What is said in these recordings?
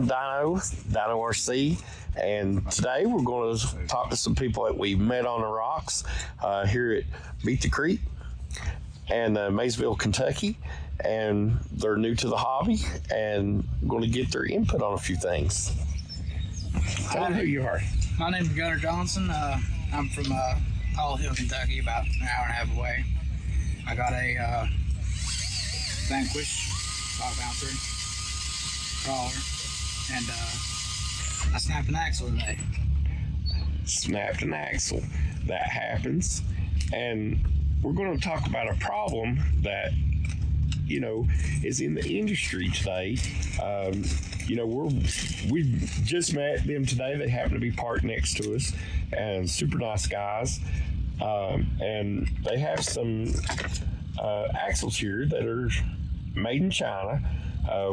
I'm Dino, DinoRC, and today we're going to talk to some people that we met on the rocks here at Beat the Creek and Maysville, Kentucky, and they're new to the hobby and going to get their input on a few things. Tell them who you are. My name is Gunnar Johnson. I'm from Olive Hill, Kentucky, about an hour and a half away. I got a Vanquish 5-ouncer crawler, and I snapped an axle today. Snapped an axle. That happens. And we're going to talk about a problem that, you know, is in the industry today. You know, we just met them today. They happen to be parked next to us, and super nice guys. And they have some axles here that are made in China.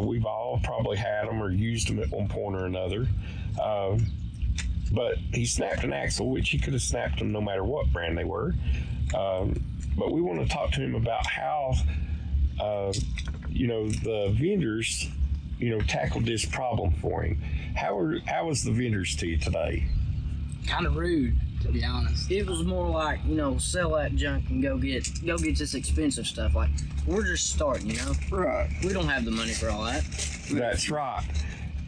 We've all probably had them or used them at one point or another. But he snapped an axle, which he could have snapped them no matter what brand they were. But we want to talk to him about how, you know, the vendors, you know, tackled this problem for him. How was the vendors to you today? Kind of rude, to be honest. It was more like, you know, sell that junk and go get this expensive stuff. Like, we're just starting, you know? Right. We don't have the money for all that. That's right.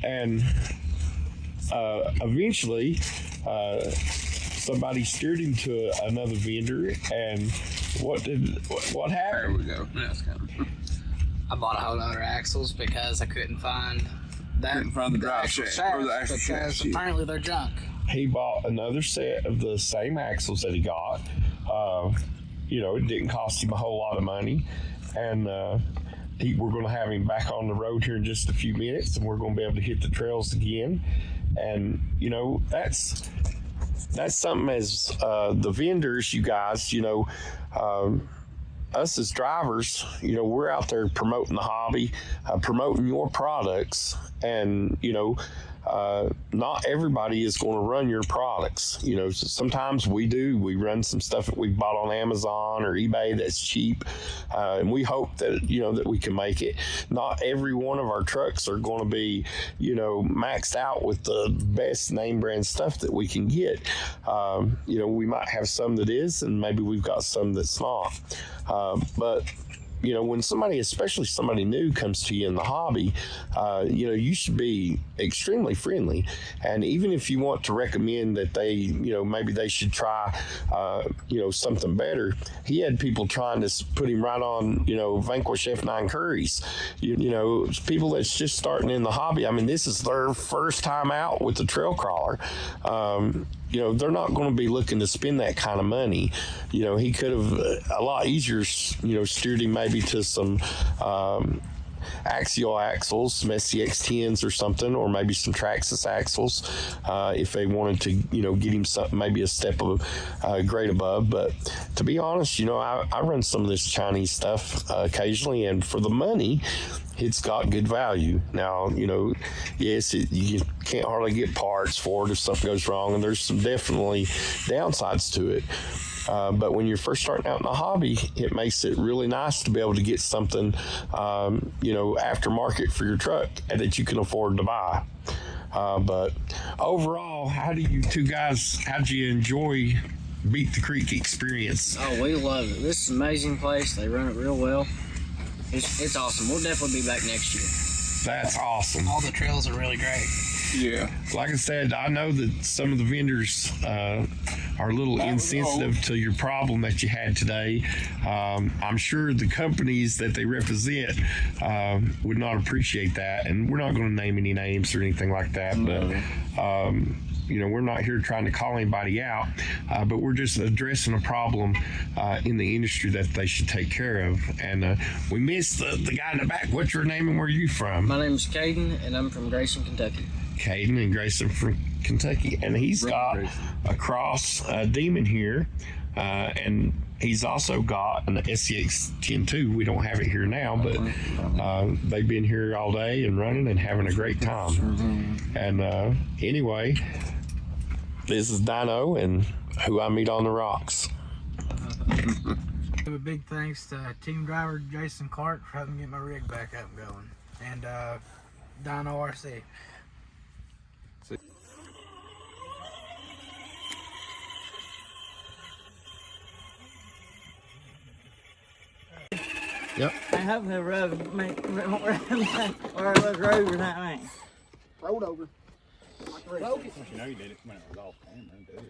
And eventually, somebody steered him to another vendor, and what happened? There we go. That's kind of... I bought a whole lot of axles because I couldn't find the drive shaft or the axle shaft. Because apparently they're junk. He bought another set of the same axles that he got. You know, it didn't cost him a whole lot of money, and we're going to have him back on the road here in just a few minutes, and we're going to be able to hit the trails again. And you know, that's something as the vendors, you guys, you know, us as drivers, you know, we're out there promoting the hobby, promoting your products, and you know, not everybody is going to run your products. You know, so sometimes we do. We run some stuff that we bought on Amazon or eBay that's cheap, and we hope that, you know, that we can make it. Not every one of our trucks are going to be, you know, maxed out with the best name brand stuff that we can get. You know, we might have some that is, and maybe we've got some that's not. But you know, when somebody, especially somebody new, comes to you in the hobby, you know, you should be extremely friendly. And even if you want to recommend that they, you know, maybe they should try, you know, something better, he had people trying to put him right on, you know, Vanquish F9 Curries. You know, people that's just starting in the hobby. I mean, this is their first time out with the trail crawler. You know, they're not going to be looking to spend that kind of money. You know, he could have a lot easier, you know, steered him maybe to some axial axles, some SCX10s or something, or maybe some Traxxas axles, if they wanted to, you know, get him something, maybe a step of grade above. But to be honest, you know, I run some of this Chinese stuff occasionally, and for the money, it's got good value. Now, you know, yes, you can't hardly get parts for it if something goes wrong, and there's some definitely downsides to it. But when you're first starting out in the hobby, it makes it really nice to be able to get something, you know, aftermarket for your truck and that you can afford to buy. But overall, how do you two guys, how'd you enjoy Beat the Creek experience? Oh, we love it. This is an amazing place. They run it real well. It's awesome. We'll definitely be back next year. That's awesome. All the trails are really great. Yeah. Like I said, I know that some of the vendors are a little insensitive to your problem that you had today. I'm sure the companies that they represent would not appreciate that, and we're not going to name any names or anything like that, but you know, we're not here trying to call anybody out, but we're just addressing a problem in the industry that they should take care of. And we missed the guy in the back. What's your name and where are you from? My name is Caden, and I'm from Grayson, Kentucky. Caden and Grayson from Kentucky, and he's got a Cross Demon here, and he's also got an SCX10 too. We don't have it here now, but they've been here all day and running and having a great time. And anyway, this is Dino and who I meet on the rocks. Give a big thanks to team driver Jason Clark for helping get my rig back up and going, and DinoRC. Yep. I hope the road or it was road or something. Rolled over. Broke it. You know you did it when it was off camera. Good.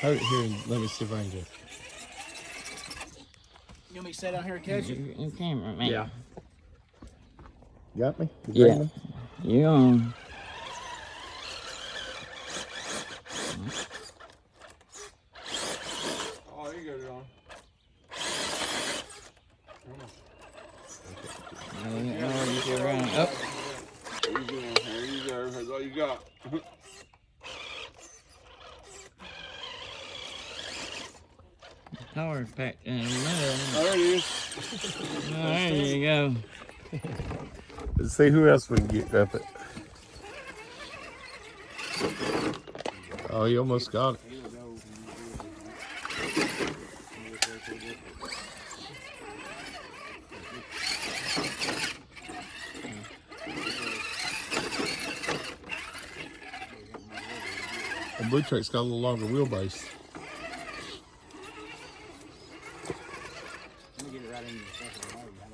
Hold it here and let me see if I can get it. You want me to sit down here and catch it? You can't, man. Yeah. Got me? Yeah. You on. Oh, you got it on. You can run up. There you go. There you go. That's all you got. Tower's packed in the middle. There it is. Oh, there you go. Let's see who else we can get up it. Oh, you almost got it. The blue track's got a little longer wheelbase.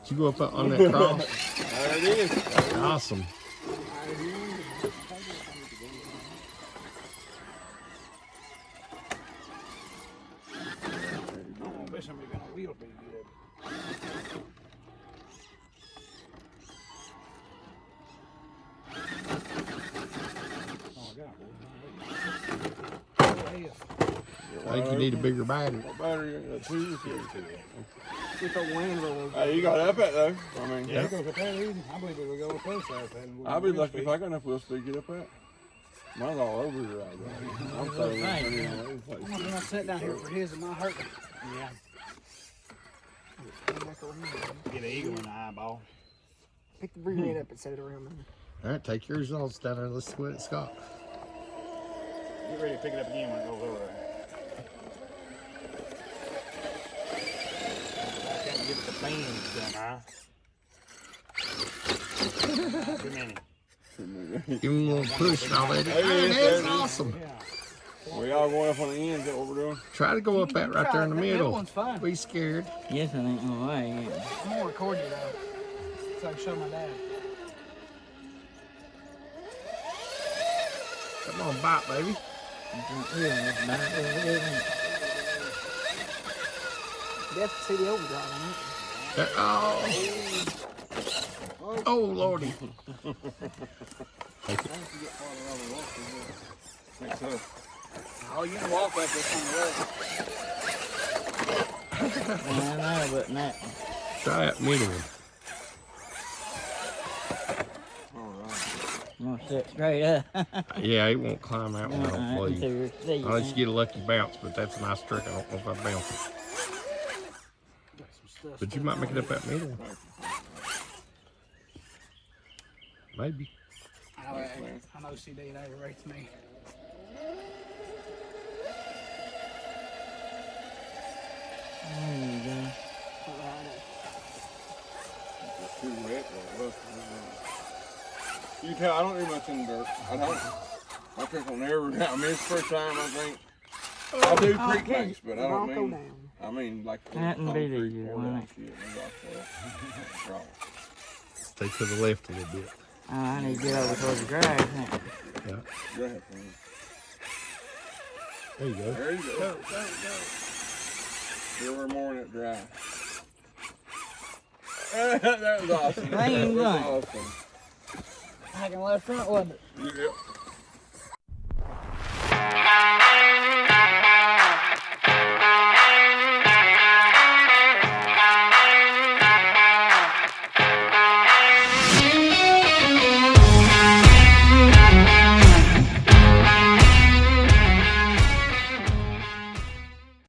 Did you go up on that cross? There it is. Awesome. I bet somebody got a wheel pretty good. Oh, I got one. I think you need a bigger battery. What battery? Two. With the wind rolling. Hey, you got up it though. I mean, Yeah, it goes up that easy. I believe it will go close to that. I'll be lucky if I got enough wheel speed to get up that. Mine's all over here right now. I'm saying Right. it's I'm gonna sit down here for his and my hurt. Yeah. Get an eagle in the eyeball. Pick the rear end up and set it around there. All right, take yours off down there. Let's see what it's got. Get ready to pick it up again when it goes over there. I can't get the fans done, huh? Too many. Give him a little push already. There it Oh, is, that's there it is. awesome. We all going up on the ends. Is that what we're doing? Try to go up that right there in the That middle. one's fun. Be scared. Yes, I think no way. Yeah. I'm gonna record you though, so I can show my dad. Come on, bite, baby. You have to see the overdrive on it. Oh, lordy. Oh, you can walk like this on the road. I know, but not. Try that middle one. I'm gonna sit straight up. Yeah, it won't climb out when I don't Alright, play. until you're seeing Unless you it. get a lucky bounce, but that's a nice trick. I don't know if I bounce it. But you might make it up that middle. Maybe. I know CD that rates me. There you go. Too wet. You can tell I don't do much in the dirt. I don't. My trick will never. I mean, it's the first time I think. I do creek banks, but I don't mean. I mean, like. That and be the concrete year, or won't that shit. It's all right. Stay to the left a little bit. Oh, I need to get over towards the grass. Yeah. Go ahead, man. There you go. There you go. There were more in it dry. That was awesome. Rain That was gun. awesome. Back and left front, wasn't it? Yep.